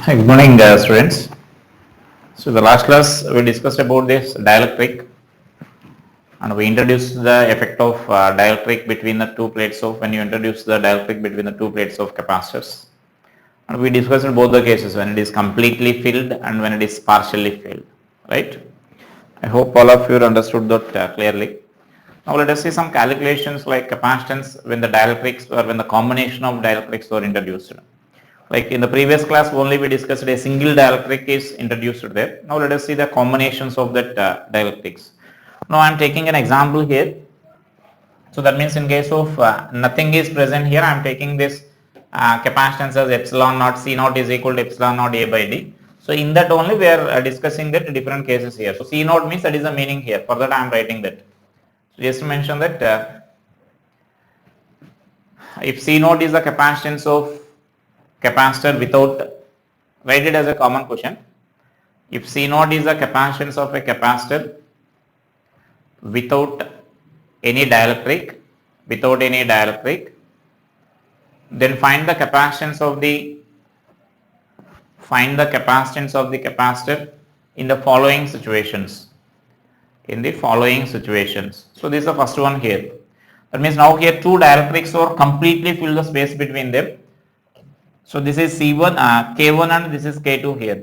Hi, good morning, students. So, the last class we discussed about this dielectric, and we introduced the effect of dielectric between the two plates of when you introduce the dielectric between the two plates of capacitors. And we discussed both the cases when it is completely filled and when it is partially filled, right? I hope all of you understood that clearly. Now let us see some calculations like capacitance when the dielectrics or when the combination of dielectrics were introduced. Like in the previous class only we discussed a single dielectric is introduced there. Now let us see the combinations of that dielectrics. Now I am taking an example here. So that means in case of nothing is present here, I am taking this capacitance as epsilon naught C naught is equal to epsilon naught A by D. So in that only we are discussing that different cases here. So C naught means that is the meaning here. For that I am writing that. So just to mention that if C naught is the capacitance of capacitor without, write it as a common question. If C naught is the capacitance of a capacitor without any dielectric, then find the capacitance of the capacitor in the following situations. So this is the first one here. That means now here two dielectrics are completely fill the space between them. So this is C1, K1 and this is K2 here.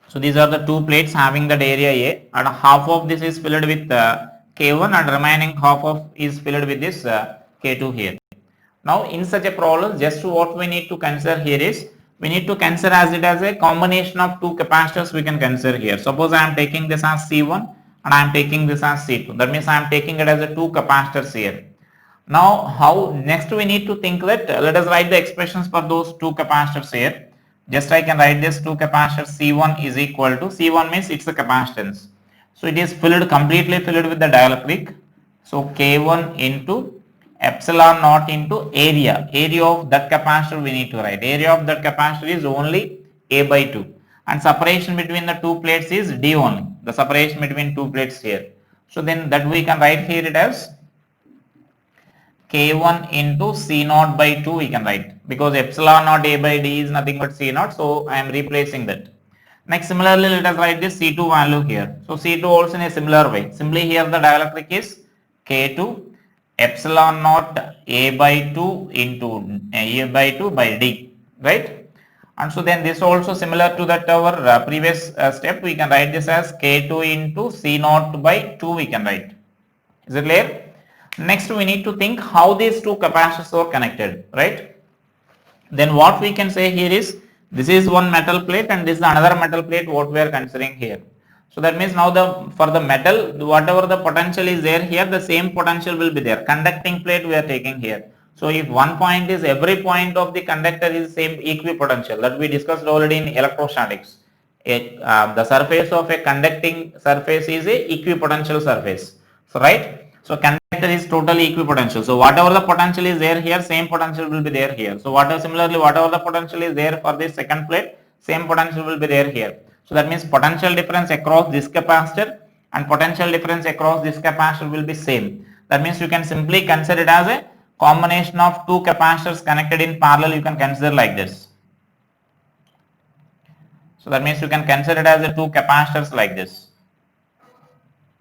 So these are the two plates having that area A, and half of this is filled with K1 and remaining half of is filled with this K2 here. Now in such a problem, just what we need to consider here is, we need to consider as it as a combination of two capacitors we can consider here. Suppose I am taking this as C1 and I am taking this as C2. That means I am taking it as a two capacitors here. Now how next we need to think that let us write the expressions for those two capacitors here. Just I can write this two capacitors C1 is equal to, C1 means it's the capacitance. So it is filled completely filled with the dielectric. So K1 into epsilon naught into area of that capacitor we need to write. Area of that capacitor is only A by 2 and separation between the two plates is D only. The separation between two plates here. So then that we can write here it as K1 into C naught by 2 we can write, because epsilon naught A by D is nothing but C naught, so I am replacing that. Next similarly let us write this C2 value here. So C2 also in a similar way. Simply here the dielectric is K2 epsilon naught A by 2 into A by 2 by D, right? And so then this also similar to that our previous step, we can write this as K2 into C naught by 2 we can write. Is it clear? Next we need to think how these two capacitors are connected, right? Then what we can say here is, this is one metal plate and this is another metal plate what we are considering here. So that means now for the metal, whatever the potential is there here, the same potential will be there. Conducting plate we are taking here. So if one point is, every point of the conductor is same equipotential, that we discussed already in electrostatics. The surface of a conducting surface is a equipotential surface. So right. So conductor is totally equipotential. So whatever the potential is there here, same potential will be there here. So similarly whatever the potential is there for this second plate, same potential will be there here. So that means potential difference across this capacitor and potential difference across this capacitor will be same. That means you can simply consider it as a combination of two capacitors connected in parallel. You can consider like this. So that means you can consider it as a two capacitors like this.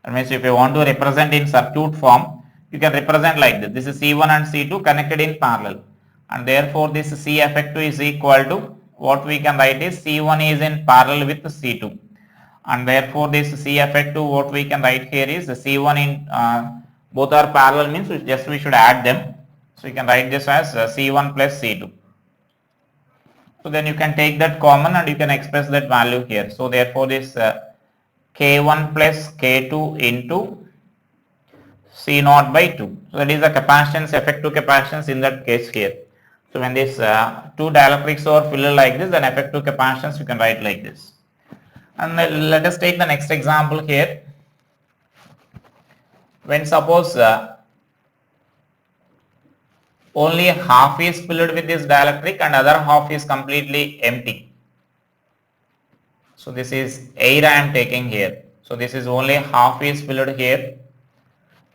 That means if you want to represent in circuit form, you can represent like this. This is C1 and C2 connected in parallel, and therefore this C effective is equal to, what we can write is C1 is in parallel with C2, and therefore this C effective what we can write here is C1 in both are parallel means we should add them. So you can write this as C1 plus C2. So then you can take that common and you can express that value here. So therefore this K1 plus K2 into C naught by 2. So that is the capacitance, effective capacitance in that case here. So when this two dielectrics are filled like this, then effective capacitance you can write like this. And let us take the next example here. When suppose only half is filled with this dielectric and other half is completely empty. So this is air I am taking here. So this is only half is filled here,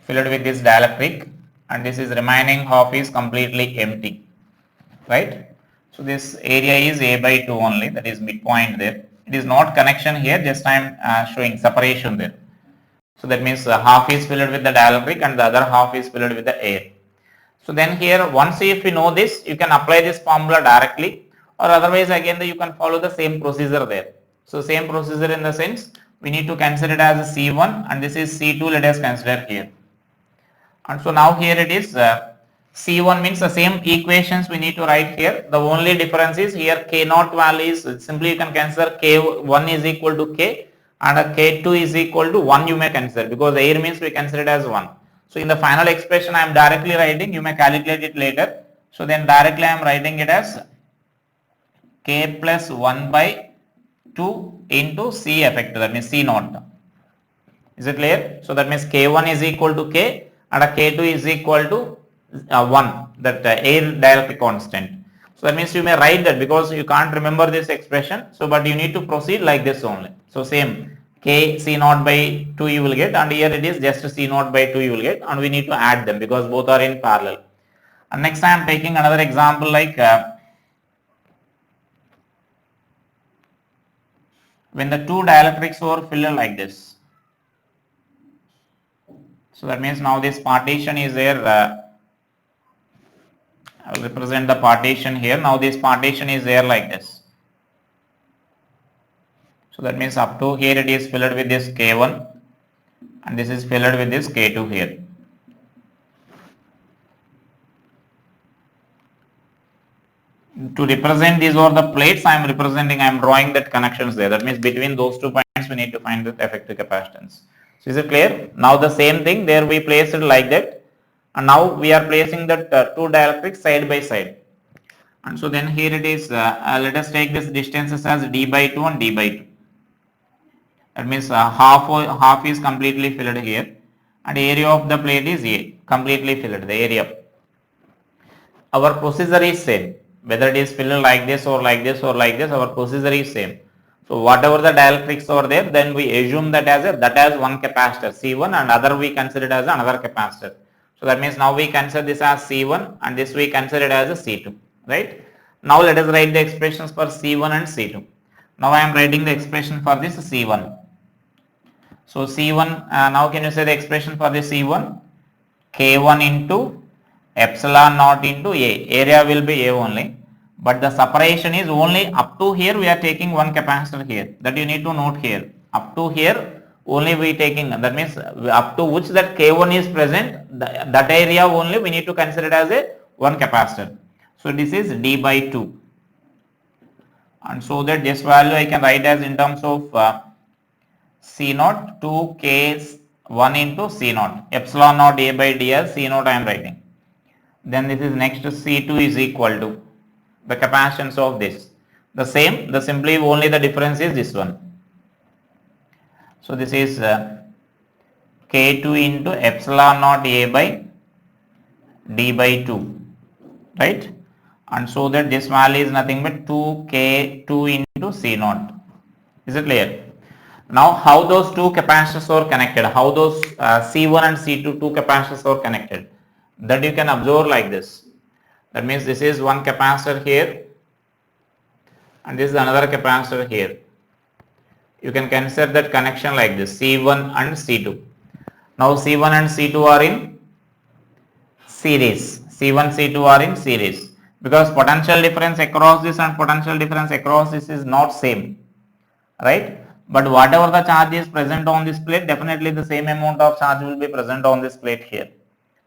filled with this dielectric, and this is remaining half is completely empty, right? So this area is A by 2 only, that is midpoint there. It is not connection here, just I am showing separation there. So that means half is filled with the dielectric and the other half is filled with the air. So then here, once if you know this, you can apply this formula directly, or otherwise again you can follow the same procedure there. So same procedure in the sense, we need to consider it as a C1 and this is C2, let us consider here. And so now here it is C1 means the same equations we need to write here. The only difference is here K naught value is simply you can consider K1 is equal to K and K2 is equal to 1 you may consider, because air means we consider it as 1. So in the final expression I am directly writing, you may calculate it later. So then directly I am writing it as K plus 1 by 2 into C effective, that means C naught. Is it clear? So that means K1 is equal to K and K2 is equal to 1, that air dielectric constant. So that means you may write that because you can't remember this expression. So but you need to proceed like this only. So same K C naught by 2 you will get, and here it is just C naught by 2 you will get, and we need to add them because both are in parallel. And next I am taking another example like when the two dielectrics were filled like this. So that means now this partition is there. I will represent the partition here. Now this partition is there like this. So that means up to here it is filled with this K1 and this is filled with this K2 here. To represent these are the plates I am drawing that connections there. That means between those 2 points we need to find the effective capacitance. So is it clear? Now the same thing there we place it like that, and now we are placing the two dielectrics side by side. And so then here it is, let us take this distances as d by 2 and d by 2. That means half is completely filled here and area of the plate is A, completely filled, the area. Our procedure is same, whether it is filled like this or like this or like this, our procedure is same. So whatever the dielectrics are there, then we assume that as one capacitor C1 and other we consider it as another capacitor. So that means now we consider this as C1 and this we consider it as a C2, right? Now let us write the expressions for C1 and C2. Now I am writing the expression for this C1. So C1, now can you say the expression for this C1? K1 into epsilon naught into A. Area will be A only. But the separation is only up to here we are taking one capacitor here. That you need to note here. Up to here only we taking, that means up to which that K1 is present, that area only we need to consider it as a one capacitor. So this is d by 2. And so that this value I can write as in terms of C naught 2K1 into C naught. Epsilon naught A by d as C naught I am writing. Then this is next to C2 is equal to the capacitance of this. The same, the simply only the difference is this one. So this is K2 into epsilon naught A by d by 2, right? And so that this value is nothing but 2K2 into C naught. Is it clear? Now how those two capacitors are connected, how those C1 and C2 two capacitors are connected, that you can observe like this. That means this is one capacitor here and this is another capacitor here. You can consider that connection like this, C1 and C2. Now C1 and C2 are in series. C1, C2 are in series because potential difference across this and potential difference across this is not same, right? But whatever the charge is present on this plate, definitely the same amount of charge will be present on this plate here.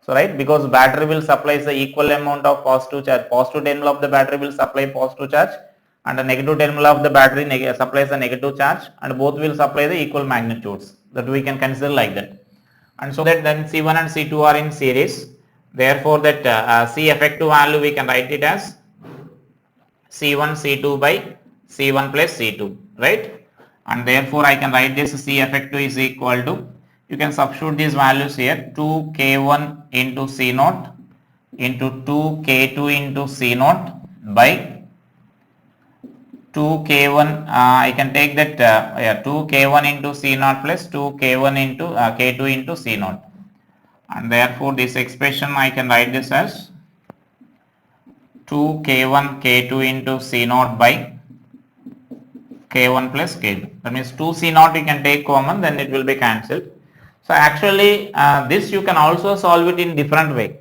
So right, because battery will supply the equal amount of positive charge. Positive terminal of the battery will supply positive charge and the negative terminal of the battery supplies the negative charge, and both will supply the equal magnitudes. That we can consider like that. And so that then C1 and C2 are in series. Therefore that C effective value we can write it as C1 C2 by C1 plus C2, right? And therefore I can write this C effective is equal to, you can substitute these values here, 2K1 into C naught into 2K2 into C naught by 2K1, I can take that 2K1 into C naught plus 2K1 into K2 into C naught, and therefore this expression I can write this as 2k1 k2 into C0 by k1 plus k2. That means 2C0 you can take common, then it will be cancelled. So actually this you can also solve it in different way.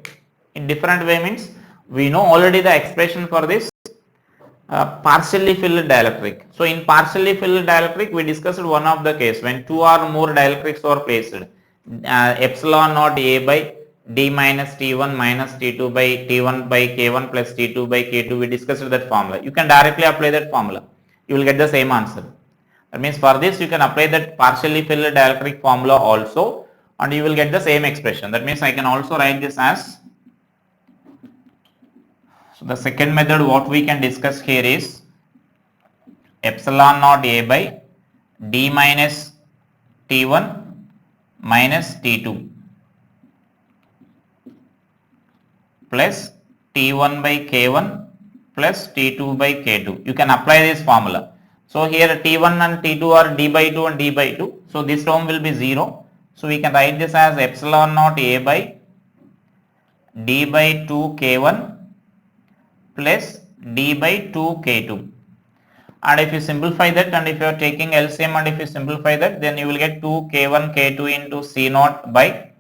In different way means we know already the expression for this partially filled dielectric. So in partially filled dielectric we discussed one of the case when two or more dielectrics are placed, epsilon naught A by d minus T1 minus T2 by T1 by K1 plus T2 by K2, we discussed that formula. You can directly apply that formula. You will get the same answer. That means for this you can apply that partially filled dielectric formula also and you will get the same expression. That means I can also write this as, so the second method what we can discuss here is epsilon naught A by d minus T1 minus T2 plus T1 by K1 plus T2 by K2. You can apply this formula. So here T1 and T2 are d by 2 and d by 2. So this term will be 0. So we can write this as epsilon naught A by d by 2 K1 plus d by 2 K2. And if you simplify that and if you are taking LCM and if you simplify that, then you will get 2 K1 K2 into C0 by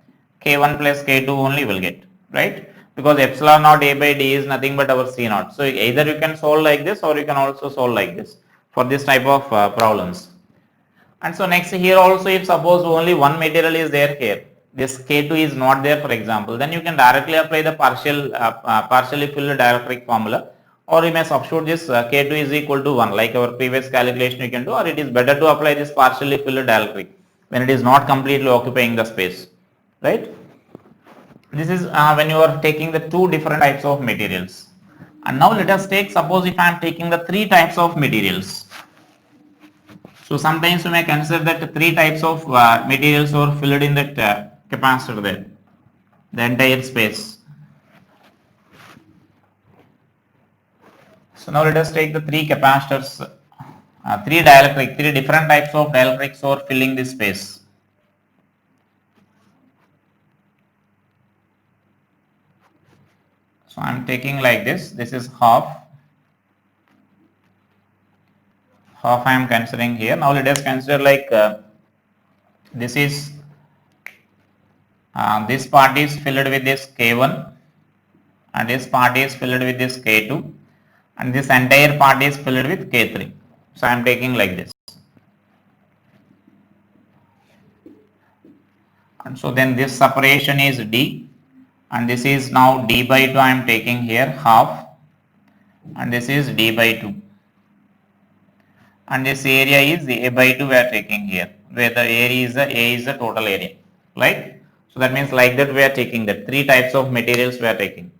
K1 plus K2 only will get, right? Because epsilon naught A by d is nothing but our C0. So either you can solve like this or you can also solve like this for this type of problems. And so next here also, if suppose only one material is there here, this K2 is not there for example, then you can directly apply the partially filled dielectric formula, or you may substitute this K2 is equal to 1 like our previous calculation you can do, or it is better to apply this partially filled dielectric when it is not completely occupying the space, right? This is when you are taking the two different types of materials. And now let us take, suppose if I am taking the three types of materials. So sometimes you may consider that three types of materials are filled in that capacitor there, the entire space. So now let us take the three capacitors, three different types of dielectrics are filling this space. So I am taking like this is half I am considering here. Now let us consider like this is this part is filled with this K1 and this part is filled with this K2 and this entire part is filled with K3. So I am taking like this. And so then this separation is D and this is now d by 2 I am taking here half and this is d by 2 and this area is a by 2 we are taking here, where the area is the total area, right? So that means like that we are taking that three types of materials we are taking.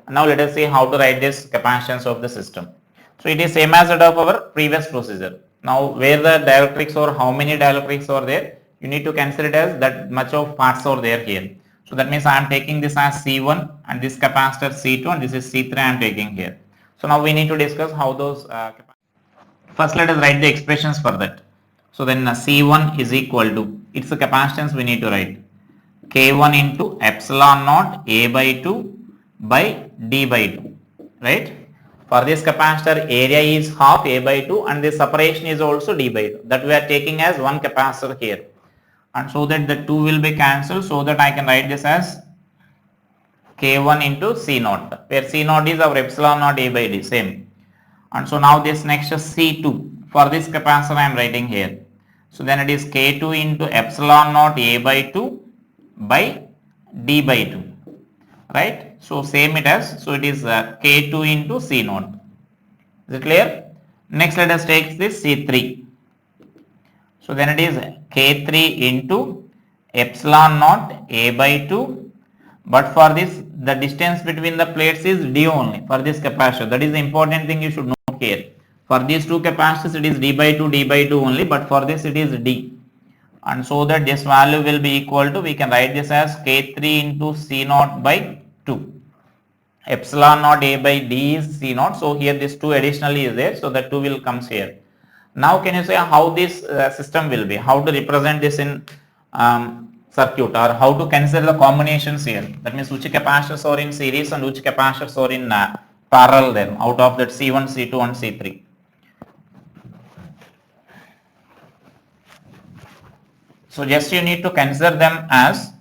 Now let us see how to write this capacitance of the system. So it is same as that of our previous procedure. Now where the dielectrics or how many dielectrics are there, you need to consider it as that much of parts are there here. So that means I am taking this as C1 and this capacitor C2 and this is C3 I am taking here. So now we need to discuss how those first let us write the expressions for that. So then C1 is equal to, it's the capacitance we need to write, K1 into epsilon naught A by 2 by D by 2, right? For this capacitor area is half A by 2 and the separation is also D by 2, that we are taking as one capacitor here. And so that the 2 will be cancelled, so that I can write this as K1 into C0, where C0 is our epsilon naught A by D, same. And so now this next is C2, for this capacitor I am writing here. So then it is K2 into epsilon naught A by 2 by D by 2, right? So same it as, so it is K2 into C0. Is it clear? Next let us take this C3. So then it is K3 into epsilon naught A by 2, but for this the distance between the plates is D only for this capacitor. That is the important thing you should note here. For these two capacitors it is D by 2 only, but for this it is D. And so that this value will be equal to, we can write this as K3 into C0 by 2. Epsilon naught A by D is C0. So here this 2 additionally is there, so that 2 will comes here. Now can you say how this system will be, how to represent this in circuit, or how to consider the combinations here. That means which capacitors are in series and which capacitors are in parallel there out of that C1, C2 and C3. So just you need to consider them as,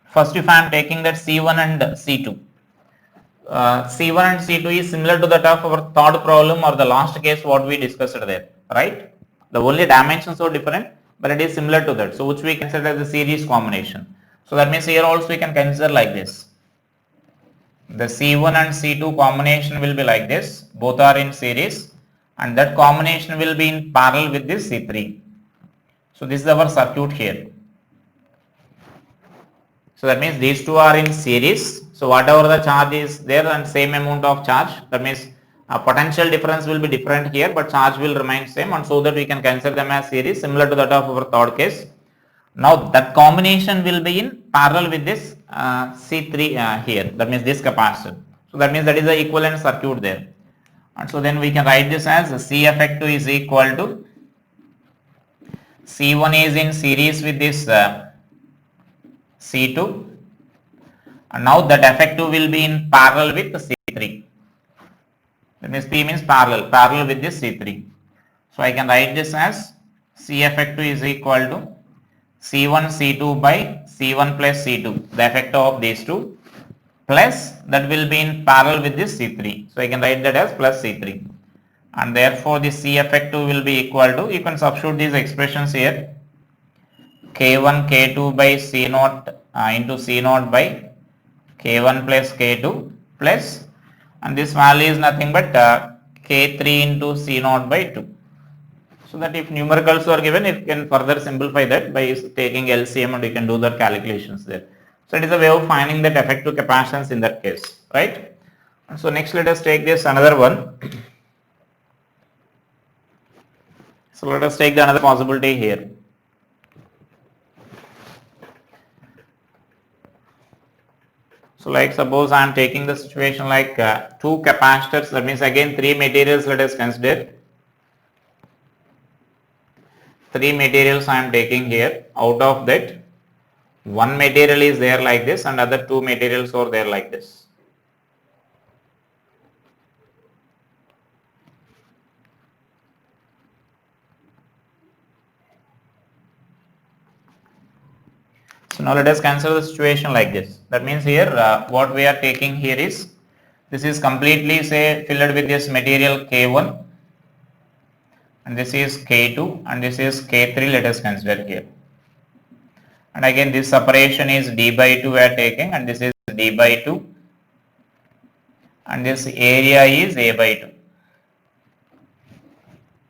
first if I am taking that C1 and C2. C1 and C2 is similar to that of our third problem or the last case what we discussed there, right? The only dimensions are different, but it is similar to that. So which we consider as the series combination. So that means here also we can consider like this. The C1 and C2 combination will be like this. Both are in series and that combination will be in parallel with this C3. So this is our circuit here. So that means these two are in series. So whatever the charge is there and same amount of charge, that means a potential difference will be different here, but charge will remain same, and so that we can consider them as series similar to that of our third case. Now that combination will be in parallel with this C3 here, that means this capacitor. So that means that is the equivalent circuit there. And so then we can write this as C effective is equal to C1 is in series with this C2, and now that effective will be in parallel with the C3. That means P means parallel with this C3. So I can write this as C effective is equal to C1 C2 by C1 plus C2, the effective of these two, plus that will be in parallel with this C3. So I can write that as plus C3, and therefore the C effective will be equal to, you can substitute these expressions here, K1 K2 by C0 into C0 by K1 plus K2 plus, and this value is nothing but K3 into C0 by 2. So that if numericals are given, you can further simplify that by taking LCM and you can do the calculations there. So it is a way of finding that effective capacitance in that case, right? And so next let us take this another one. So let us take the another possibility here. So like suppose I am taking the situation like two capacitors, that means again three materials let us consider. Three materials I am taking here. Out of that, one material is there like this and other two materials are there like this. So now let us consider the situation like this. That means here what we are taking here is, this is completely say filled with this material K1, and this is K2 and this is K3, let us consider here. And again this separation is D by 2 we are taking, and this is D by 2, and this area is A by 2,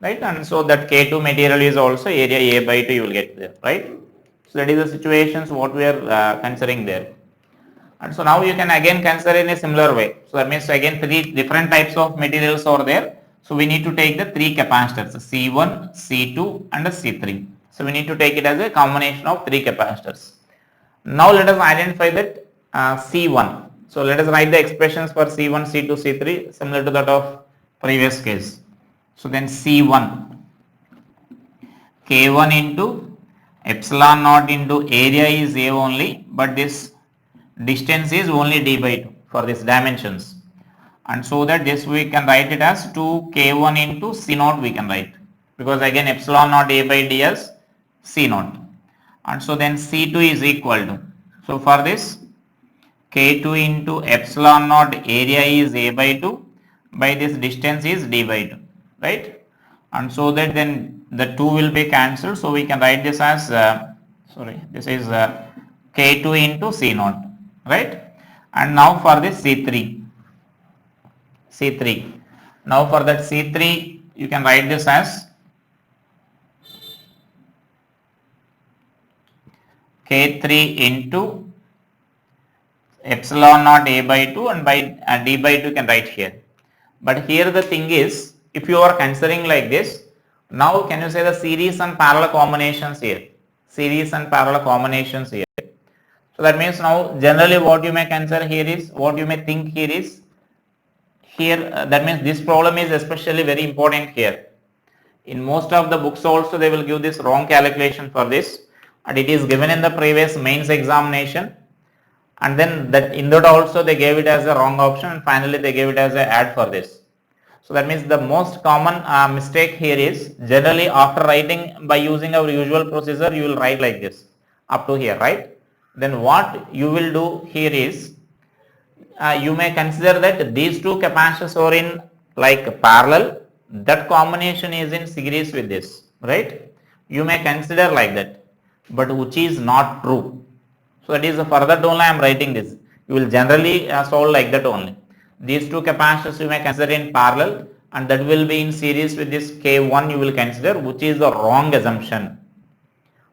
right? And so that K2 material is also area A by 2 you will get there, right? So that is the situations what we are considering there. And so now you can again consider in a similar way. So that means again three different types of materials are there. So we need to take the three capacitors, C1, C2 and C3. So we need to take it as a combination of three capacitors. Now let us identify that C1. So let us write the expressions for C1, C2, C3 similar to that of previous case. So then C1, K1 into epsilon naught into area is A only, but this distance is only D by 2 for these dimensions. And so that this we can write it as 2 K1 into C naught we can write, because again epsilon naught A by D as C naught. And so then C2 is equal to, so for this K2 into epsilon naught area is A by 2 by this distance is D by 2, right? And so that then the 2 will be cancelled, so we can write this as this is K2 into C naught, right? And now for this C3, now for that C3 you can write this as K3 into epsilon naught A by 2 and by D by 2 you can write here. But here the thing is, if you are considering like this, now can you say the series and parallel combinations here? Series and parallel combinations here. So that means now generally what you may consider here is, what you may think here is, here that means this problem is especially very important here. In most of the books also they will give this wrong calculation for this, and it is given in the previous mains examination, and then that in that also they gave it as a wrong option, and finally they gave it as a add for this. So that means the most common mistake here is generally after writing by using our usual procedure, you will write like this up to here, right? Then what you will do here is you may consider that these two capacitors are in like parallel, that combination is in series with this, right? You may consider like that, but which is not true. So that is the further only I am writing this. You will generally solve like that only. These two capacitors you may consider in parallel, and that will be in series with this K1 you will consider, which is the wrong assumption.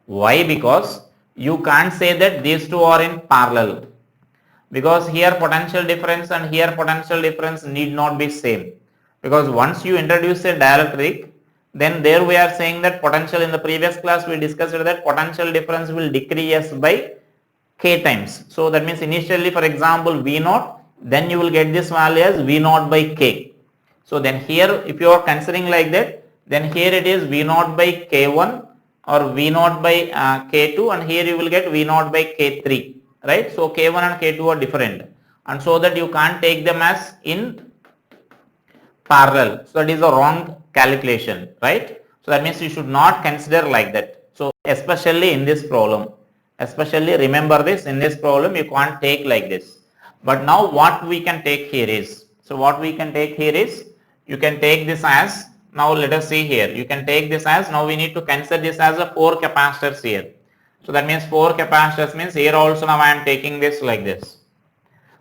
Why? Because you can't say that these two are in parallel, because here potential difference and here potential difference need not be same, because once you introduce a dielectric, then there we are saying that potential, in the previous class we discussed that potential difference will decrease by K times. So that means initially, for example, V naught, then you will get this value as V naught by K. So then here if you are considering like that, then here it is V naught by K1 or V naught by K2, and here you will get V naught by K3, right? So K1 and K2 are different, and so that you can't take them as in parallel. So that is a wrong calculation, right? So that means you should not consider like that. So especially in this problem, especially remember this, in this problem you can't take like this. But now what we can take here is, so what we can take here is, you can take this as, now let us see here, you can take this as, now we need to consider this as a 4 capacitors here. So that means 4 capacitors means here also now I am taking this like this.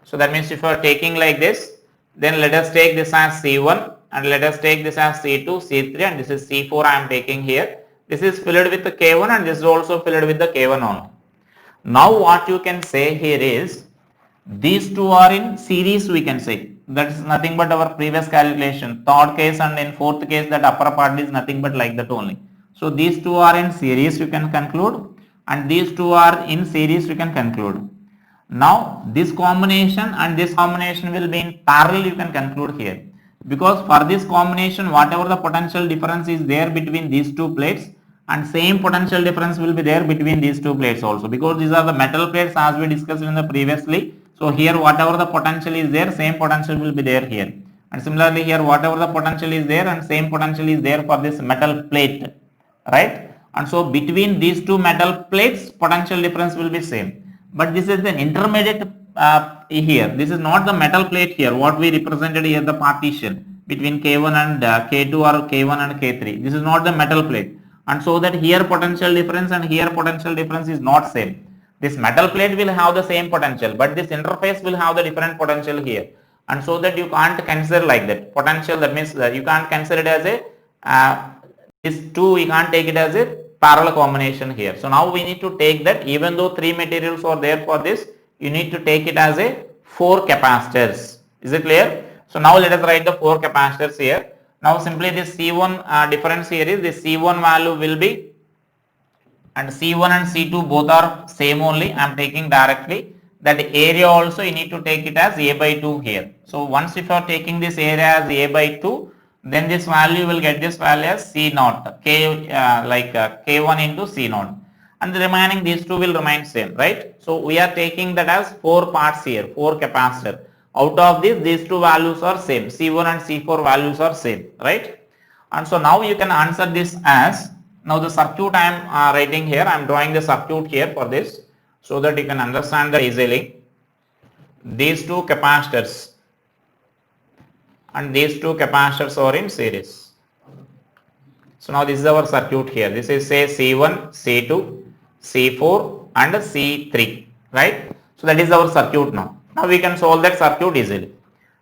So that means if you are taking like this, then let us take this as C1, and let us take this as C2, C3, and this is C4 I am taking here. This is filled with the K1 and this is also filled with the K1 only. Now what you can say here is, these two are in series we can say. That is nothing but our previous calculation. Third case and in fourth case that upper part is nothing but like that only. So these two are in series you can conclude, and these two are in series you can conclude. Now this combination and this combination will be in parallel you can conclude here, because for this combination whatever the potential difference is there between these two plates, and same potential difference will be there between these two plates also, because these are the metal plates as we discussed in the previously. So here whatever the potential is there, same potential will be there here, and similarly here whatever the potential is there and same potential is there for this metal plate, right? And so between these two metal plates potential difference will be same. But this is the intermediate here. This is not the metal plate here. What we represented here, the partition between K1 and K2 or K1 and K3. This is not the metal plate. And so that here potential difference and here potential difference is not same. This metal plate will have the same potential, but this interface will have the different potential here. And so that you can't consider like that. Potential, that means you can't consider it as a, this two, you can't take it as a parallel combination here. So now we need to take that, even though 3 materials are there for this, you need to take it as a 4 capacitors. Is it clear? So now let us write the 4 capacitors here. Now simply this C1 difference here is, this C1 value will be, and C1 and C2 both are same only, I am taking directly. That area also you need to take it as A by 2 here. So once if you are taking this area as A by 2, then this value will get this value as C naught, K1 into C naught, and the remaining these two will remain same, right? So we are taking that as 4 parts here, 4 capacitor. Out of this, these two values are same, C1 and C4 values are same, right? And so now you can answer this as, now the circuit I am writing here, I am drawing the circuit here for this, so that you can understand that easily. These two capacitors and these two capacitors are in series. So now this is our circuit here. This is say C1, C2, C4 and C3, right? So that is our circuit now. Now we can solve that circuit easily.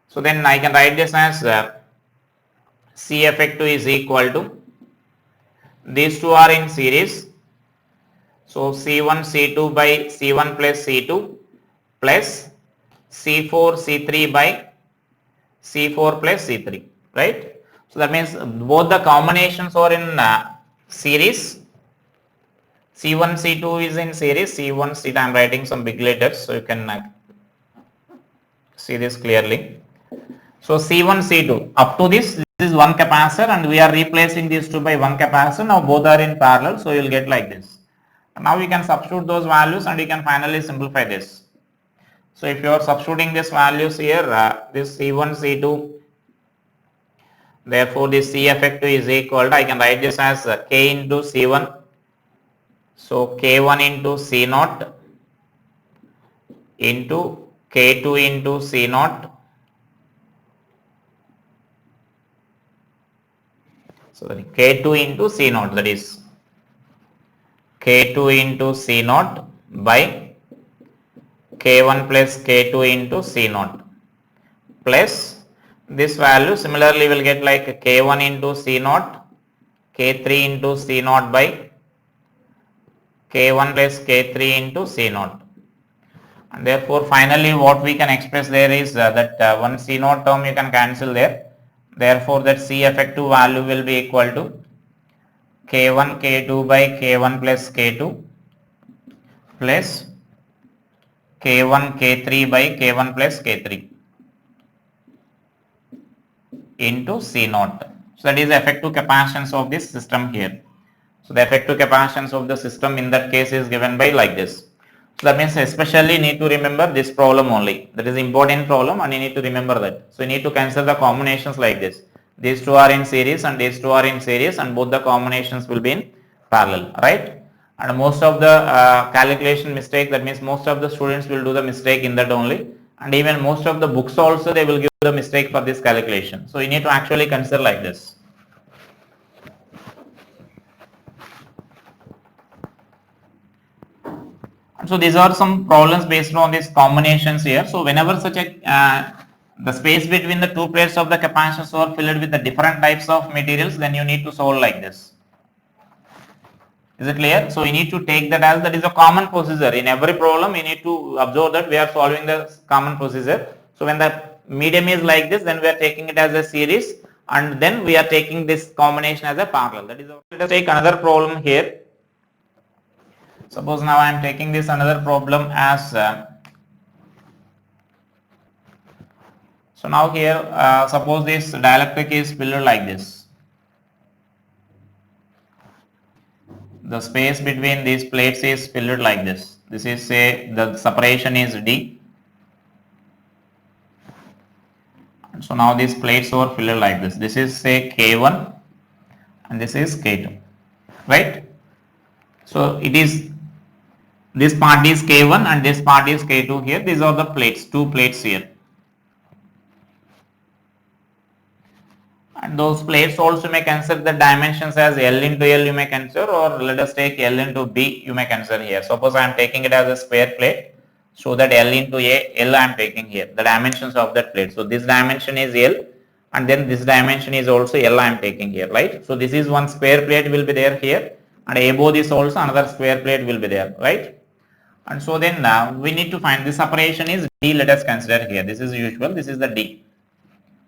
So then I can write this as C effective is equal to, these two are in series. So C1, C2 by C1 plus C2 plus C4, C3 by C4 plus C3, right? So that means both the combinations are in series. C1, C2 is in series, C1, C2, I am writing some big letters so you can see this clearly. So C1, C2, up to this is one capacitor and we are replacing these two by one capacitor. Now both are in parallel, so you will get like this. Now you can substitute those values and you can finally simplify this. So if you are substituting these values here, this C1, C2, therefore this C effective is equal to, I can write this as K into C1. So K1 into C naught into K2 into C naught. So K2 into C naught, that is K2 into C naught by K1 plus K2 into C naught plus this value similarly will get like K1 into C naught, K3 into C naught by K1 plus K3 into C naught. And therefore finally what we can express there is that one C naught term you can cancel there. Therefore that C effective value will be equal to K1 K2 by K1 plus K2 plus K1 K3 by K1 plus K3 into C naught. So that is the effective capacitance of this system here. So the effective capacitance of the system in that case is given by like this. So that means especially need to remember this problem only. That is important problem and you need to remember that. So you need to consider the combinations like this. These two are in series and these two are in series and both the combinations will be in parallel, right? And most of the calculation mistake, that means most of the students will do the mistake in that only, and even most of the books also they will give the mistake for this calculation. So you need to actually consider like this. So these are some problems based on these combinations here. So whenever such a the space between the two plates of the capacitors are filled with the different types of materials, then you need to solve like this. Is it clear? So you need to take that as that is a common procedure. In every problem you need to observe that we are solving the common procedure. So when the medium is like this, then we are taking it as a series and then we are taking this combination as a parallel. That is, let us take another problem here. Suppose now I am taking this another problem as so now here suppose this dielectric is filled like this. The space between these plates is filled like this. This is say the separation is D. So now these plates are filled like this. This is say K1 and this is K2, right? So it is this part is K1 and this part is K2 here. These are the plates, two plates here. And those plates also may consider the dimensions as L into L you may consider, or let us take L into B you may consider here. Suppose I am taking it as a square plate, so that L into L I am taking here, the dimensions of that plate. So this dimension is L and then this dimension is also L I am taking here, right? So this is one square plate will be there here and above this also another square plate will be there, right? And so then now we need to find this separation is D, let us consider here. This is usual, this is the D,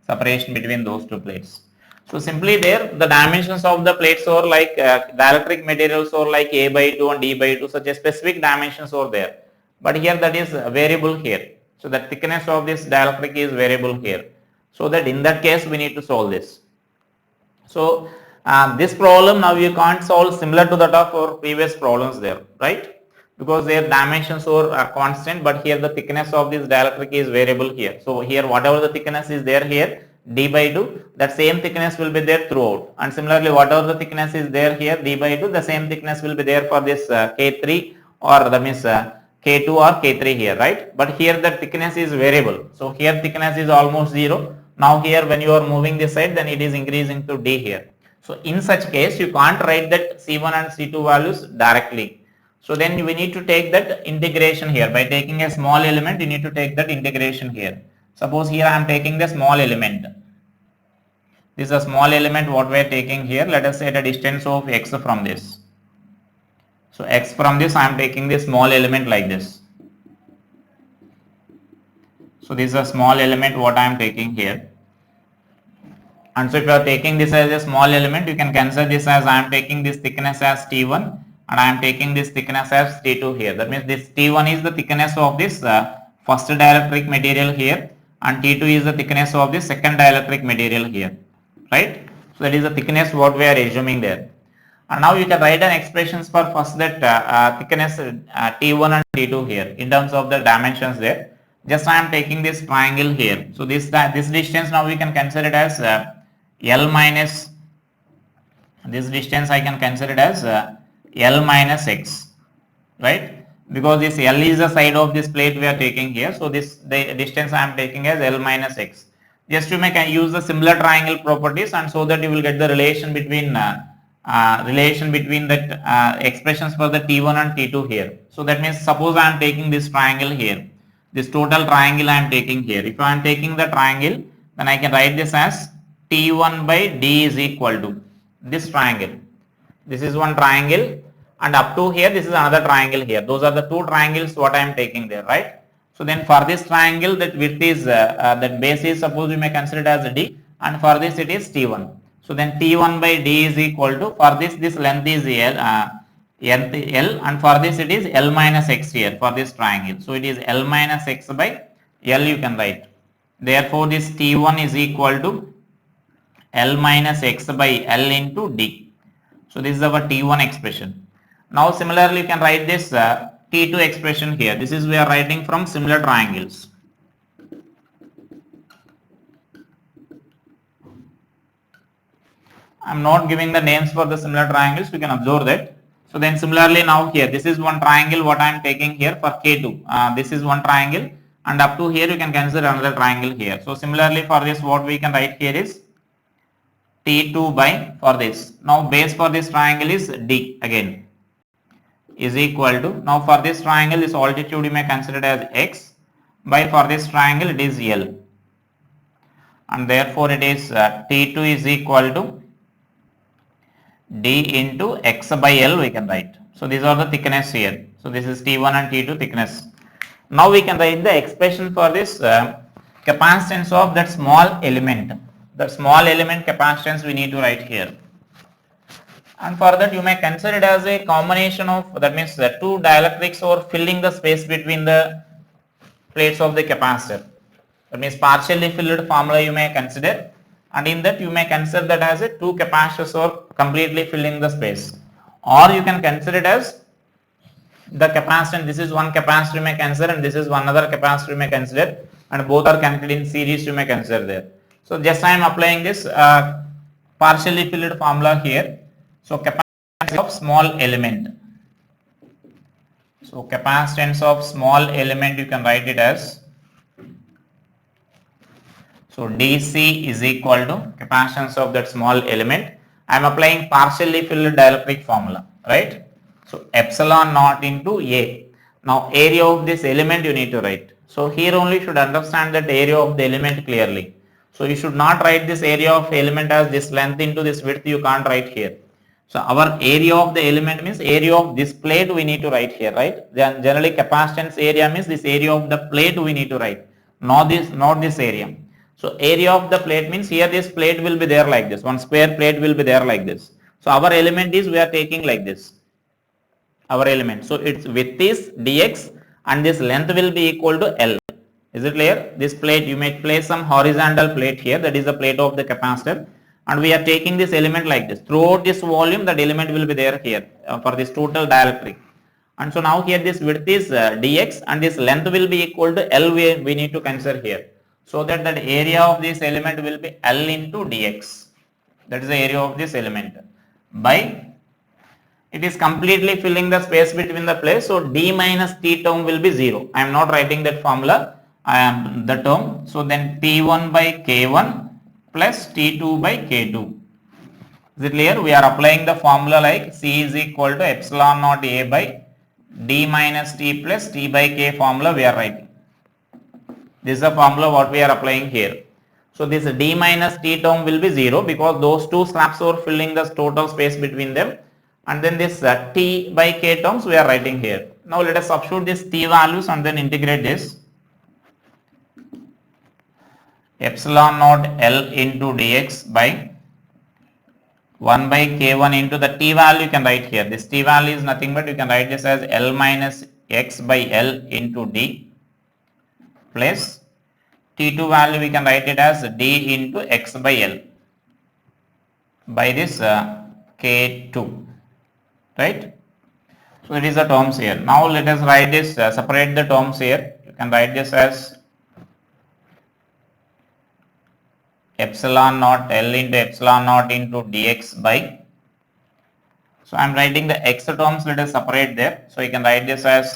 separation between those two plates. So simply there the dimensions of the plates are like dielectric materials are like A by 2 and D by 2, such a specific dimensions are there. But here that is variable here. So the thickness of this dielectric is variable here. So that in that case we need to solve this. So this problem now you can't solve similar to that of our previous problems there, right? Because their dimensions are constant, but here the thickness of this dielectric is variable here. So here whatever the thickness is there here, D by 2, that same thickness will be there throughout. And similarly whatever the thickness is there here, D by 2, the same thickness will be there for this K3 or that means K2 or K3 here, right? But here the thickness is variable. So here thickness is almost 0. Now here when you are moving this side, then it is increasing to D here. So in such case you can't write that C1 and C2 values directly. So then we need to take that integration here. By taking a small element, you need to take that integration here. Suppose here I am taking the small element. This is a small element what we are taking here. Let us say at a distance of x from this. So x from this I am taking this small element like this. So this is a small element what I am taking here. And so if you are taking this as a small element, you can consider this as I am taking this thickness as T1 and I am taking this thickness as T2 here. That means this T1 is the thickness of this first dielectric material here and T2 is the thickness of the second dielectric material here, right? So that is the thickness what we are assuming there. And now you can write an expressions for first that thickness T1 and T2 here in terms of the dimensions there. just I am taking this triangle here. So this distance now we can consider it as L minus, this distance I can consider it as L minus x, right? Because this L is the side of this plate we are taking here. So this the distance I am taking as L minus x. Just you can use the similar triangle properties, and so that you will get the relation between that expressions for the T1 and T2 here. So that means suppose I am taking this triangle here, this total triangle I am taking here. If I am taking the triangle, then I can write this as T1 by D is equal to this triangle. This is one triangle, and up to here this is another triangle here. Those are the two triangles what I am taking there, right? So then for this triangle, that width is that base is, suppose you may consider it as D, and for this it is T1. So then T1 by D is equal to, for this length is L, and for this it is L minus x here for this triangle. So it is L minus x by L you can write. Therefore this T1 is equal to L minus x by L into D. So this is our T1 expression. Now similarly you can write this T2 expression here. This is we are writing from similar triangles. I am not giving the names for the similar triangles, you can observe that. So then similarly now here, this is one triangle what I am taking here for K2. This is one triangle, and up to here you can consider another triangle here. So similarly for this, what we can write here is T2 by, for this. Now base for this triangle is D again, is equal to, now for this triangle this altitude you may consider it as x, by for this triangle it is L, and therefore it is T2 is equal to D into x by L we can write. So these are the thickness here. So this is T1 and T2 thickness. Now we can write the expression for this capacitance of that small element. The small element capacitance we need to write here. And for that you may consider it as a combination of, that means the two dielectrics or filling the space between the plates of the capacitor. That means partially filled formula you may consider, and in that you may consider that as a two capacitors or completely filling the space, or you can consider it as the capacitance. This is one capacitor you may consider, and this is one other capacitor you may consider, and both are connected in series you may consider there. So just I am applying this partially filled formula here. So capacitance of small element. So capacitance of small element you can write it as, so DC is equal to capacitance of that small element. I am applying partially filled dielectric formula, right? So epsilon naught into A. Now area of this element you need to write. So here only you should understand that area of the element clearly. So you should not write this area of element as this length into this width, you can't write here. So our area of the element means area of this plate we need to write here, right? Then generally capacitance area means this area of the plate we need to write, not this area. So area of the plate means here this plate will be there like this, one square plate will be there like this. So our element is we are taking like this, our element. So its width is dx and this length will be equal to L. Is it clear? This plate, you may place some horizontal plate here, that is the plate of the capacitor, and we are taking this element like this. Throughout this volume that element will be there here for this total dielectric. And so now here this width is dx and this length will be equal to L, we need to consider here. So that area of this element will be L into dx. That is the area of this element. By, it is completely filling the space between the plates. So D minus T term will be 0. I am not writing that formula, I am the term. So then T1 by K1 plus T2 by K2. Is it clear? We are applying the formula like C is equal to epsilon naught A by D minus T plus T by K formula we are writing. This is the formula what we are applying here. So this D minus T term will be 0 because those two slabs are filling the total space between them, and then this T by K terms we are writing here. Now let us substitute this T values and then integrate this. Epsilon naught L into dx by 1 by K1 into the T value you can write here. This T value is nothing but you can write this as L minus x by L into D plus T2 value we can write it as D into x by L by this K2, right? So it is the terms here. Now let us write this, separate the terms here. You can write this as epsilon naught L into epsilon naught into dx by, so I am writing the x terms, let us separate there. So you can write this as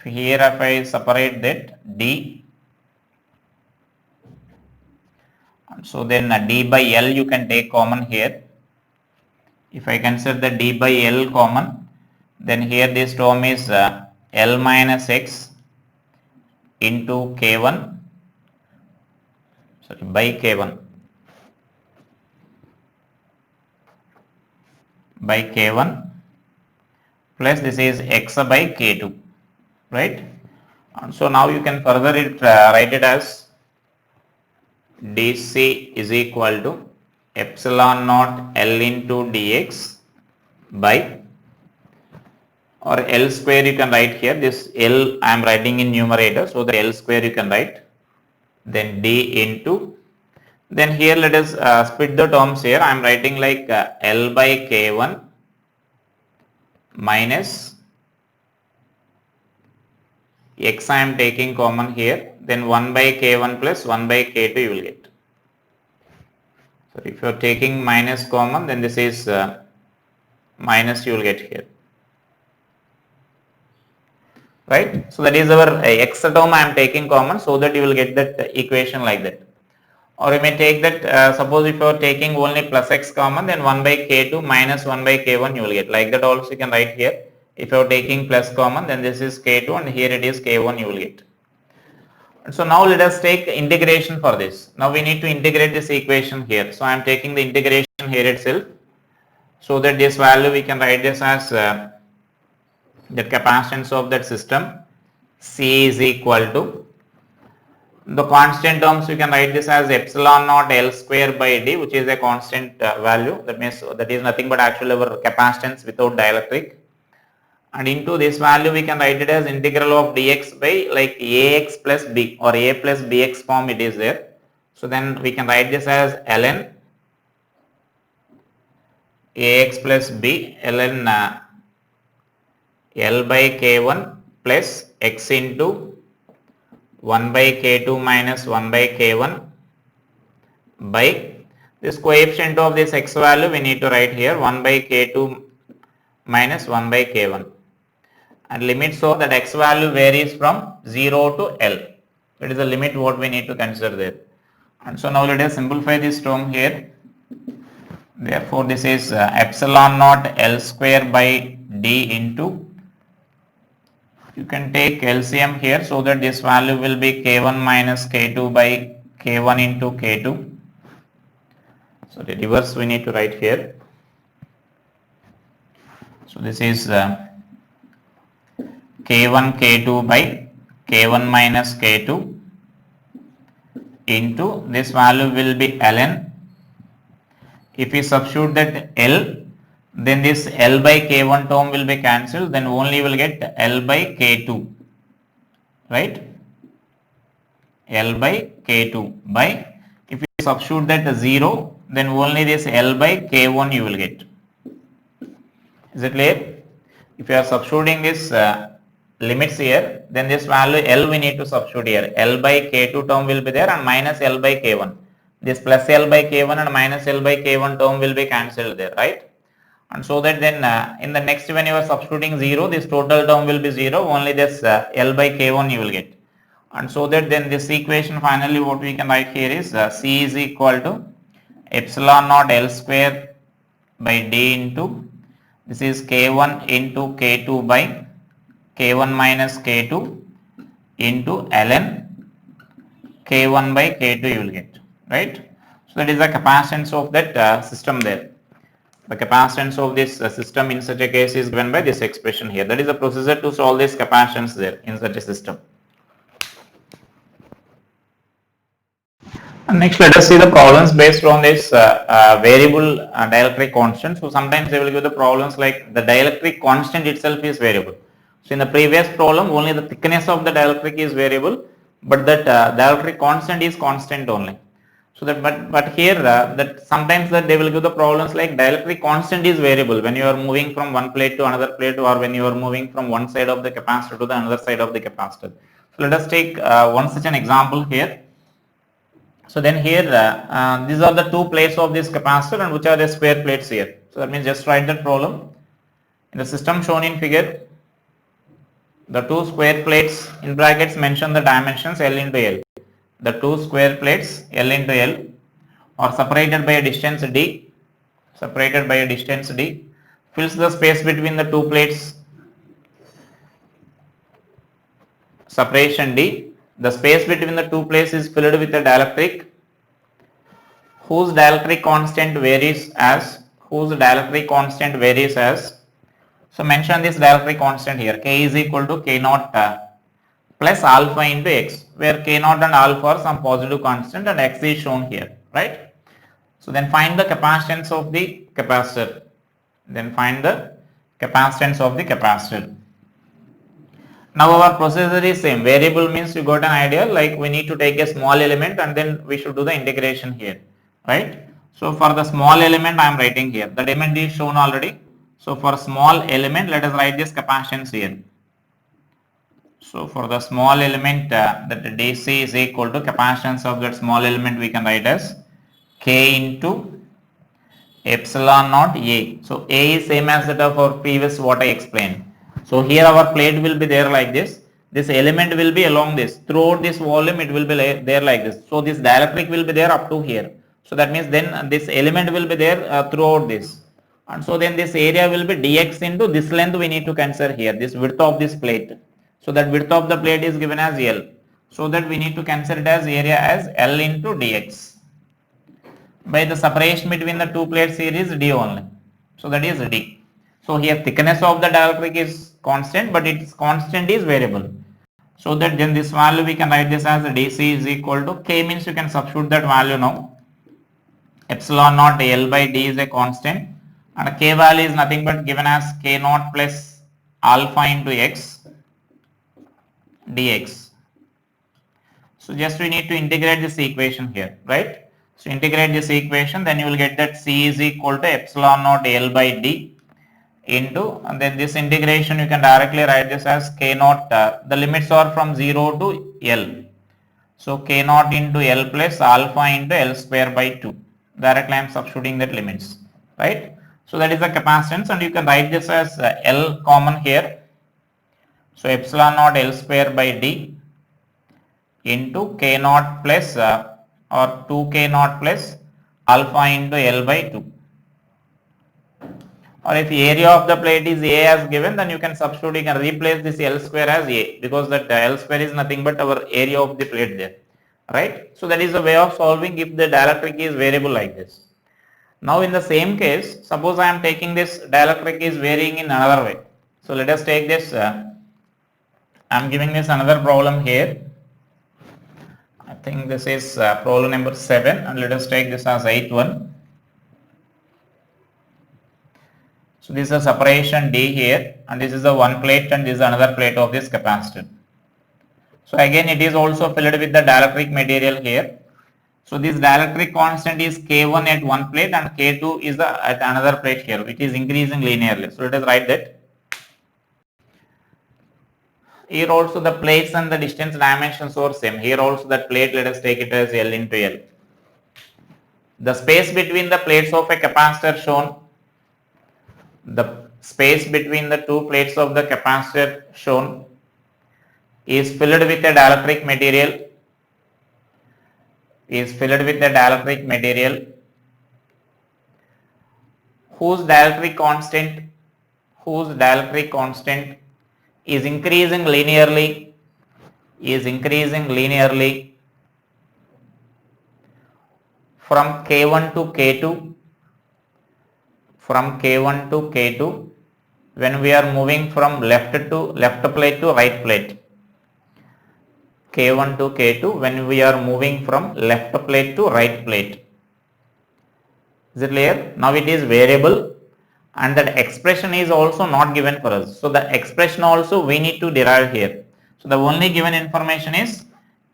here if I separate that d, so then d by L you can take common here. If I consider the d by L common, then here this term is L minus x into k1, sorry, by k1 by k1 plus this is x by k2, right? And so now you can further write it as dc is equal to epsilon naught L into dx by, or L square you can write here, this L I am writing in numerator, so the L square you can write, then d into, then here let us split the terms here. I am writing like L by k1 minus x I am taking common here, then 1 by k1 plus 1 by k2 you will get. So if you are taking minus common, then this is minus you will get here, right? So that is our x term I am taking common, so that you will get that equation like that. Or you may take that, suppose if you are taking only plus x common, then 1 by k2 minus 1 by k1 you will get, like that also you can write here. If you are taking plus common, then this is k2 and here it is k1 you will get. So now let us take integration for this. Now we need to integrate this equation here. So I am taking the integration here itself, so that this value we can write this as the capacitance of that system, C is equal to, the constant terms you can write this as epsilon naught L square by d, which is a constant value, that means that is nothing but actually our capacitance without dielectric, and into this value we can write it as integral of dx by like ax plus b or a plus bx form it is there. So then we can write this as ln ax plus b ln L by k1 plus x into 1 by k2 minus 1 by k1 by this coefficient of this x value we need to write here 1 by k2 minus 1 by k1, and limit so that x value varies from 0 to L. That is the limit what we need to consider there. And so now let us simplify this term here. Therefore this is epsilon naught L square by d into, you can take LCM here, so that this value will be k1 minus k2 by k1 into k2. So the reverse we need to write here. So this is k1 k2 by k1 minus k2 into this value will be ln. If we substitute that L, then this L by k1 term will be cancelled, then only will get L by k2, right? L by k2 by, if we substitute that 0, then only this L by k1 you will get. Is it clear? If you are substituting this limits here, then this value L we need to substitute here. L by k2 term will be there and minus L by k1. This plus L by k1 and minus L by k1 term will be cancelled there, right? And so that then in the next when you are substituting 0, this total term will be 0, only this L by k1 you will get. And so that then this equation finally what we can write here is C is equal to epsilon naught L square by d into, this is k1 into k2 by k1 minus k2 into ln k1 by k2 you will get, right? So that is the capacitance of that system there. The capacitance of this system in such a case is given by this expression here. That is the procedure to solve this capacitance there in such a system. And next let us see the problems based on this variable dielectric constant. So sometimes they will give the problems like the dielectric constant itself is variable. So in the previous problem only the thickness of the dielectric is variable, but that dielectric constant is constant only. So that, but here that sometimes that they will give the problems like dielectric constant is variable when you are moving from one plate to another plate, or when you are moving from one side of the capacitor to the another side of the capacitor. So let us take one such an example here. So then here these are the two plates of this capacitor, and which are the square plates here. So that means just write that problem. In the system shown in figure, the two square plates in brackets mention the dimensions L into L. The two square plates L into L are separated by a distance D, fills the space between the two plates, separation D. The space between the two plates is filled with a dielectric whose dielectric constant varies as, so mention this dielectric constant here, K is equal to K naught plus alpha into X, where K naught and alpha are some positive constant and X is shown here, right? So then find the capacitance of the capacitor. Now our procedure is same. Variable means you got an idea, like we need to take a small element and then we should do the integration here, right? So for the small element I am writing here. The element is shown already. So for small element, let us write this capacitance here. So for the small element, that DC is equal to capacitance of that small element, we can write as K into epsilon naught A. So A is same as that of our previous what I explained. So here our plate will be there like this. This element will be along this. Throughout this volume it will be there like this. So this dielectric will be there up to here. So that means then this element will be there throughout this. And so then this area will be dx into this length we need to consider here, this width of this plate. So that width of the plate is given as L. So that we need to consider it as area as L into dx. By the separation between the two plates here is D only. So that is D. So here thickness of the dielectric is constant, but its constant is variable. So that then this value we can write this as DC is equal to K, means you can substitute that value now. Epsilon naught L by D is a constant, and K value is nothing but given as K naught plus alpha into X dx. So just we need to integrate this equation here, right? So integrate this equation, then you will get that C is equal to epsilon naught L by D into, and then this integration you can directly write this as K naught, the limits are from 0 to L. So K naught into L plus alpha into L square by 2. Directly I am substituting that limits, right? So that is the capacitance, and you can write this as L common here. So epsilon naught L square by D into K naught plus or 2K naught plus alpha into L by 2. Or if area of the plate is A as given, then you can substitute, you can replace this L square as A, because that L square is nothing but our area of the plate there, right? So that is a way of solving if the dielectric is variable like this. Now in the same case, suppose I am taking this dielectric is varying in another way. So let us take this, I am giving this another problem here. I think this is problem number 7, and let us take this as 8th one. So this is a separation D here, and this is the one plate and this is another plate of this capacitor. So again it is also filled with the dielectric material here. So this dielectric constant is K1 at one plate and K2 is at another plate here, which is increasing linearly. So let us write that. Here also the plates and the distance dimensions are same. Here also that plate, let us take it as L into L. The space between the plates of a capacitor shown, the space between the two plates of the capacitor shown is filled with a dielectric material, whose dielectric constant is increasing linearly from K1 to K2 when we are moving from left plate to right plate. K1 to K2 when we are moving from left plate to right plate. Is it clear? Now it is variable, and that expression is also not given for us. So the expression also we need to derive here. So the only given information is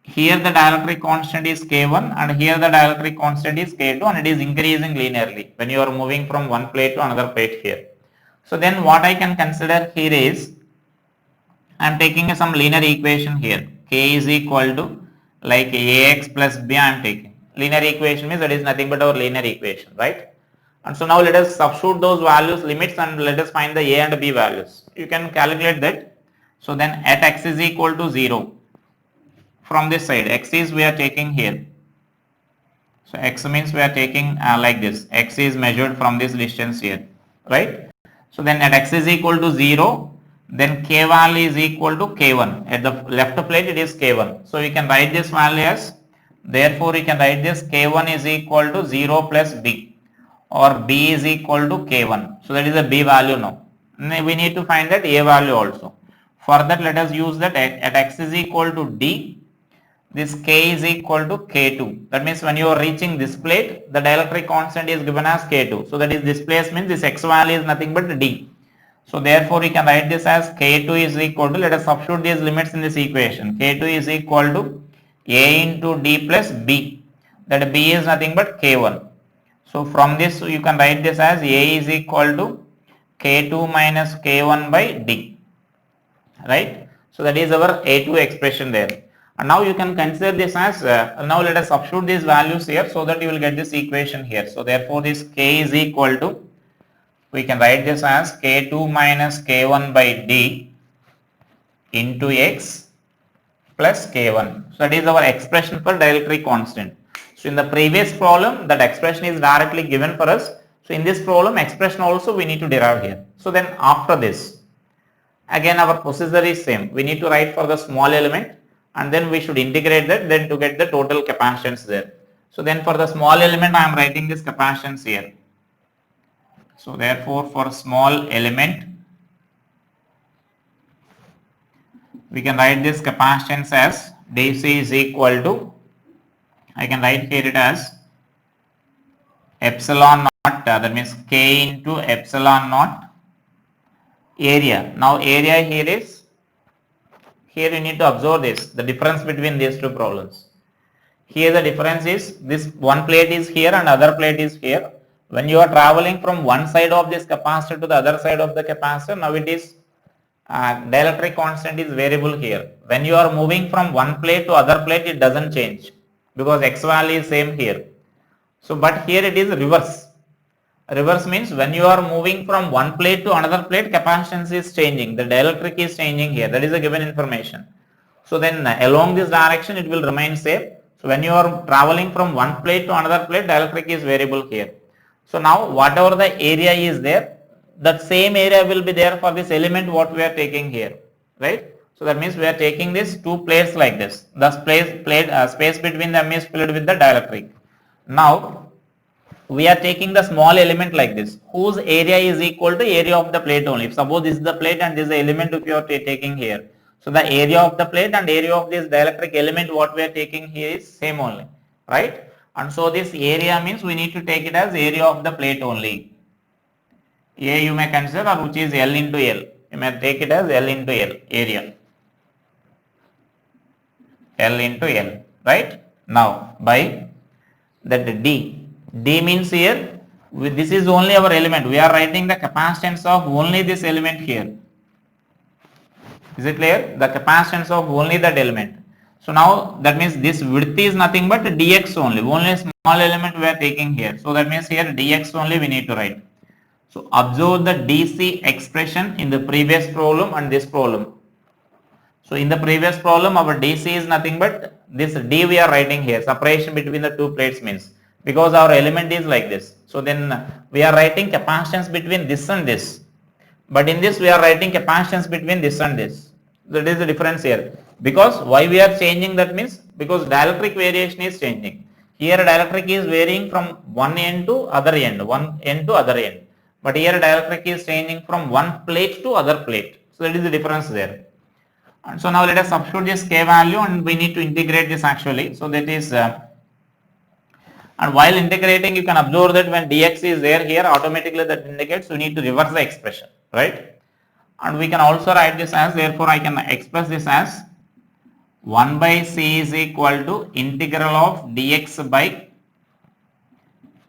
here the dielectric constant is K1 and here the dielectric constant is K2 and it is increasing linearly when you are moving from one plate to another plate here. So then what I can consider here is I am taking some linear equation here. K is equal to like Ax plus B I am taking. Linear equation means that is nothing but our linear equation, right? And so now let us substitute those values, limits, and let us find the A and B values. You can calculate that. So then at x is equal to 0, from this side, x is we are taking here. So x means we are taking like this. X is measured from this distance here, right? So then at x is equal to 0, then k value is equal to k1. At the left plate it is k1. So we can write this value as, therefore we can write this k1 is equal to 0 plus b, or b is equal to k1. So that is a b value now. And we need to find that a value also. For that let us use that at x is equal to d, this k is equal to k2. That means when you are reaching this plate, the dielectric constant is given as k2. So that is this place means this x value is nothing but d. So therefore we can write this as k2 is equal to, let us substitute these limits in this equation. K2 is equal to a into d plus b. That b is nothing but k1. So from this you can write this as a is equal to k2 minus k1 by d. Right? So that is our a2 expression there. And now you can consider this as, now let us substitute these values here so that you will get this equation here. So therefore this k is equal to, we can write this as k2 minus k1 by d into x plus k1. So that is our expression for dielectric constant. So in the previous problem that expression is directly given for us. So in this problem expression also we need to derive here. So then after this, again our procedure is same. We need to write for the small element and then we should integrate that then to get the total capacitance there. So then for the small element I am writing this capacitance here. So therefore for small element we can write this capacitance as dc is equal to, I can write here it as epsilon naught, that means k into epsilon naught area. Now area here is, here you need to observe this, the difference between these two problems. Here the difference is this one plate is here and other plate is here. When you are traveling from one side of this capacitor to the other side of the capacitor, now it is dielectric constant is variable here. When you are moving from one plate to other plate, it doesn't change because x value is same here. So but here it is reverse. Reverse means when you are moving from one plate to another plate, capacitance is changing. The dielectric is changing here. That is a given information. So then along this direction it will remain same. So when you are traveling from one plate to another plate, dielectric is variable here. So now whatever the area is there, that same area will be there for this element what we are taking here, right? So that means we are taking these two plates like this. The space between them is filled with the dielectric. Now we are taking the small element like this, whose area is equal to area of the plate only. If suppose this is the plate and this is the element if you are taking here. So the area of the plate and area of this dielectric element what we are taking here is same only, right? And so this area means we need to take it as area of the plate only. A you may consider, or which is L into L. You may take it as L into L, area. L into L, right? Now by that D. D means here, this is only our element. We are writing the capacitance of only this element here. Is it clear? The capacitance of only that element. So now that means this width is nothing but dx only. Only a small element we are taking here. So that means here dx only we need to write. So observe the DC expression in the previous problem and this problem. So in the previous problem our DC is nothing but this D we are writing here. Separation between the two plates means, because our element is like this. So then we are writing capacitance between this and this. But in this we are writing capacitance between this and this. That is the difference here. Because why we are changing that means, because dielectric variation is changing. Here dielectric is varying from one end to other end, one end to other end. But here dielectric is changing from one plate to other plate. So that is the difference there. And so now let us substitute this k value and we need to integrate this actually. So that is, and while integrating you can observe that when dx is there here, automatically that indicates we need to reverse the expression, right? And we can also write this as, therefore I can express this as 1 by C is equal to integral of dx by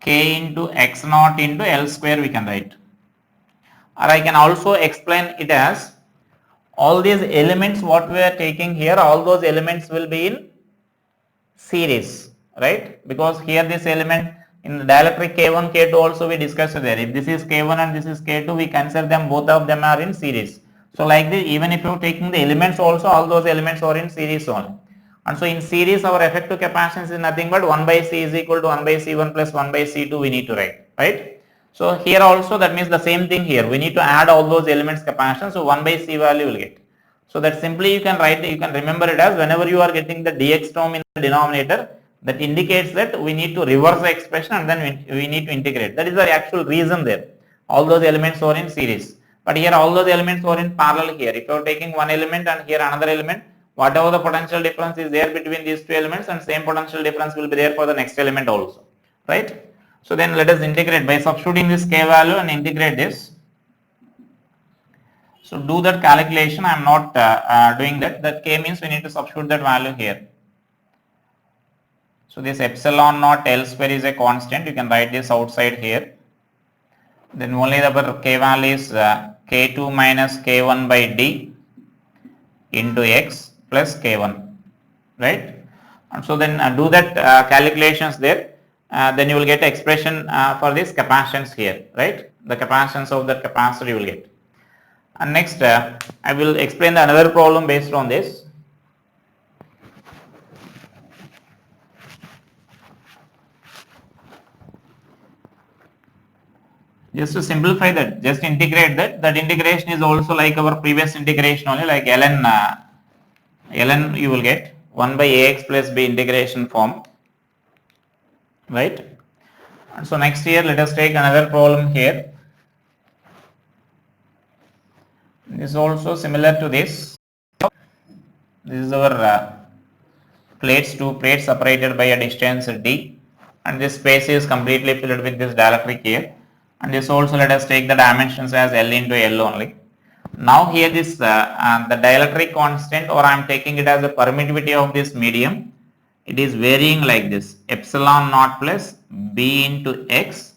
k into x naught into L square we can write. Or I can also explain it as all these elements what we are taking here, all those elements will be in series, right? Because here this element in the dielectric K1, K2 also we discussed there. If this is K1 and this is K2, we consider them, both of them are in series. So like this, even if you are taking the elements also, all those elements are in series only. And so in series, our effective capacitance is nothing but 1 by C is equal to 1 by C1 plus 1 by C2 we need to write, right? So here also that means the same thing here. We need to add all those elements capacitance. So 1 by C value will get. So that simply you can write, you can remember it as whenever you are getting the dx term in the denominator, that indicates that we need to reverse the expression and then we need to integrate. That is the actual reason there. All those elements are in series. But here all those elements are in parallel here. If you are taking one element and here another element, whatever the potential difference is there between these two elements, and same potential difference will be there for the next element also, right? So then let us integrate by substituting this k value and integrate this. So do that calculation. I am not doing that. That k means we need to substitute that value here. So this epsilon naught L square is a constant. You can write this outside here. Then only the k value is k2 minus k1 by d into x plus k1, right? And so then do that calculations there. Then you will get expression for this capacitance here, right? The capacitance of that capacitor you will get. And next I will explain another problem based on this. Just to simplify that, just integrate that. That integration is also like our previous integration only, like ln you will get 1 by ax plus b integration form, right? And so next here let us take another problem here. This is also similar to this. This is our plates, two plates separated by a distance d, and this space is completely filled with this dielectric here. And this also let us take the dimensions as L into L only. Now here this the dielectric constant, or I am taking it as a permittivity of this medium, it is varying like this, epsilon naught plus b into x,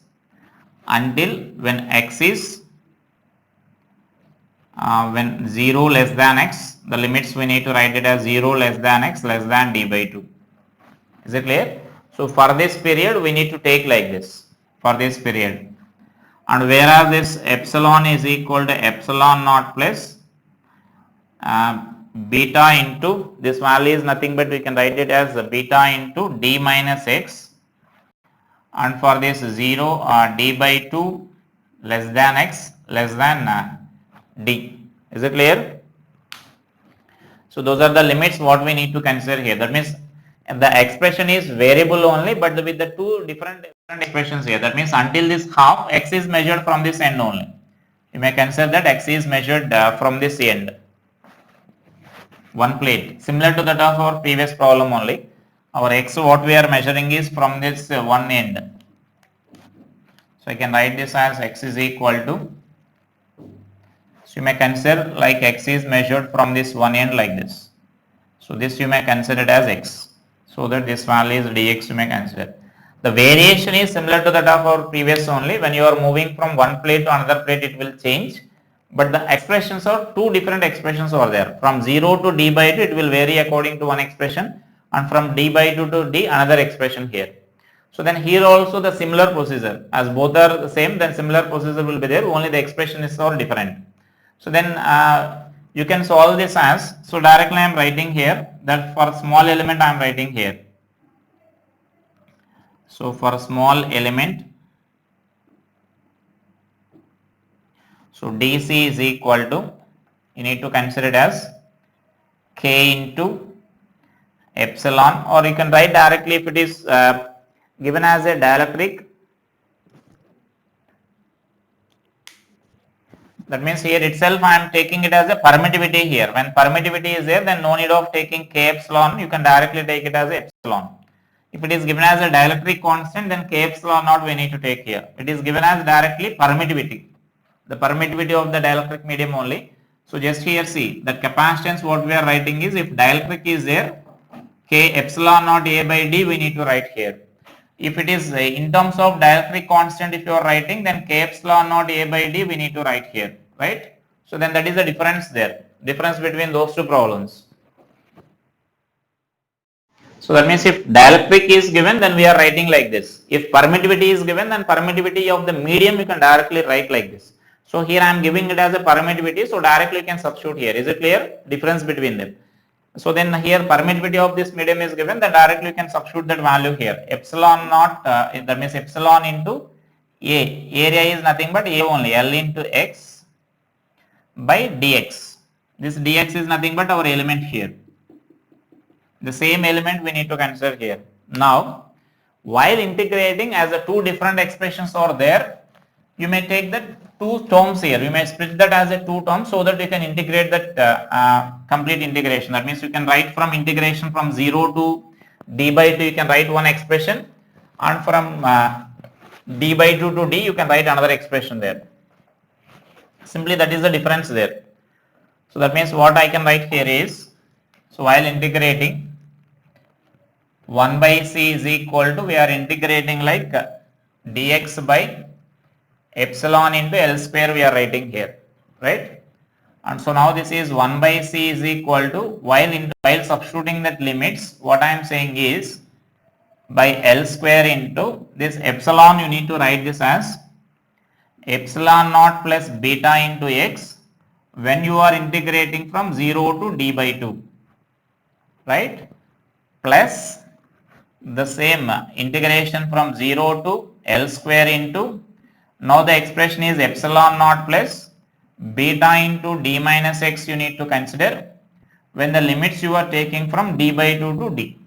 until when x is when 0 less than x, the limits we need to write it as 0 less than x less than d by 2. Is it clear? So for this period we need to take like this, for this period. And whereas this epsilon is equal to epsilon naught plus beta into, this value is nothing but we can write it as beta into d minus x, and for this 0 d by 2 less than x less than d. Is it clear? So those are the limits what we need to consider here. That means the expression is variable only, but with the two different expressions here. That means until this half, x is measured from this end only. You may consider that x is measured from this end. One plate, similar to that of our previous problem only. Our x what we are measuring is from this one end. So I can write this as x is equal to, so you may consider like x is measured from this one end like this. So this you may consider it as x. So that this value is dx you may consider. The variation is similar to that of our previous only. When you are moving from one plate to another plate, it will change. But the expressions are two different expressions over there. From 0 to d by 2, it will vary according to one expression, and from d by 2 to d, another expression here. So then here also the similar procedure, as both are the same, then similar procedure will be there, only the expression is all different. So then you can solve this as, so directly I am writing here that for small element I am writing here. So for small element, so dc is equal to, you need to consider it as k into epsilon, or you can write directly if it is given as a dielectric. That means here itself I am taking it as a permittivity here. When permittivity is there, then no need of taking k epsilon, you can directly take it as epsilon. If it is given as a dielectric constant, then k epsilon naught we need to take here. It is given as directly permittivity, the permittivity of the dielectric medium only. So just here see that capacitance what we are writing is if dielectric is there, K epsilon naught A by D we need to write here. If it is in terms of dielectric constant if you are writing, then K epsilon naught A by D we need to write here, right? So then that is the difference there, difference between those two problems. So that means if dielectric is given, then we are writing like this. If permittivity is given, then permittivity of the medium you can directly write like this. So here I am giving it as a permittivity, so directly you can substitute here. Is it clear? Difference between them. So then here permittivity of this medium is given, then directly you can substitute that value here. Epsilon naught, that means epsilon into A. Area is nothing but A only, L into X by dx. This dx is nothing but our element here. The same element we need to consider here. Now, while integrating as the two different expressions are there, you may take the two terms here. You may split that as a two terms so that you can integrate that complete integration. That means you can write from integration from 0 to d by 2, you can write one expression, and from d by 2 to d, you can write another expression there. Simply that is the difference there. So that means what I can write here is, so while integrating 1 by c is equal to, we are integrating like dx by epsilon into L square we are writing here, right? And so now this is 1 by c is equal to, while substituting that limits, what I am saying is by L square into this epsilon, you need to write this as epsilon naught plus beta into x when you are integrating from 0 to d by 2, right? Plus the same integration from 0 to L square into, now the expression is epsilon naught plus beta into d minus x you need to consider when the limits you are taking from d by 2 to d.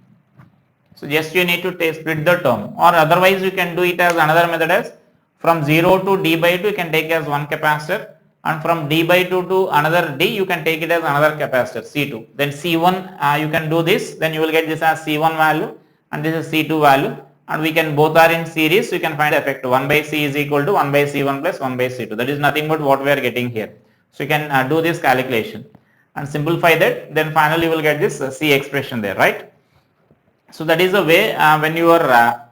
So just you need to split the term, or otherwise you can do it as another method as from 0 to d by 2 you can take as one capacitor, and from d by 2 to another d you can take it as another capacitor C2. Then C1 you can do this, then you will get this as C1 value and this is C2 value, and we can both are in series, so you can find the effect 1 by C is equal to 1 by C1 plus 1 by C2. That is nothing but what we are getting here. So you can do this calculation and simplify that, then finally you will get this C expression there, right? So that is the way when you are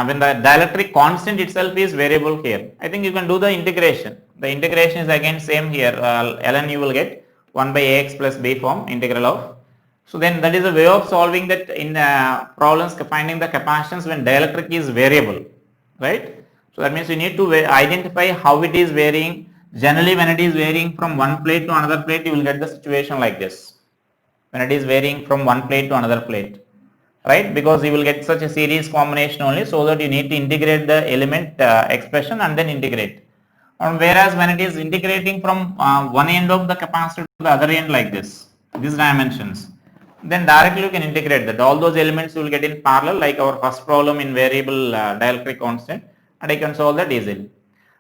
when the dielectric constant itself is variable here. I think you can do the integration. The integration is again same here, ln you will get 1 by ax plus b form integral of. So then that is a way of solving that in problems finding the capacitance when dielectric is variable, right? So that means you need to identify how it is varying. Generally when it is varying from one plate to another plate, you will get the situation like this. When it is varying from one plate to another plate, right? Because you will get such a series combination only, so that you need to integrate the element expression and then integrate. Whereas when it is integrating from one end of the capacitor to the other end like this, these dimensions, then directly you can integrate that. All those elements you will get in parallel like our first problem in variable dielectric constant, and I can solve that easily.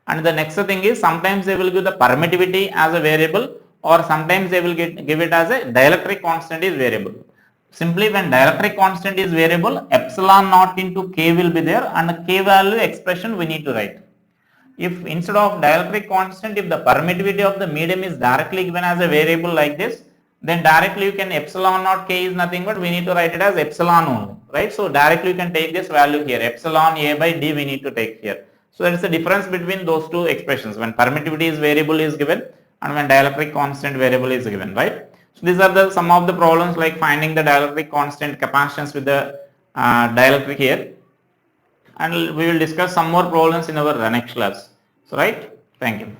And the next thing is sometimes they will give the permittivity as a variable, or sometimes they will give it as a dielectric constant is variable. Simply when dielectric constant is variable, epsilon naught into k will be there, and the k value expression we need to write. If instead of dielectric constant, if the permittivity of the medium is directly given as a variable like this, then directly you can epsilon naught k is nothing but we need to write it as epsilon only, right? So directly you can take this value here, epsilon a by d we need to take here. So there is a difference between those two expressions when permittivity is variable is given and when dielectric constant variable is given, right? So these are some of the problems like finding the dielectric constant capacitance with the dielectric here, and we will discuss some more problems in our next class. So right, thank you.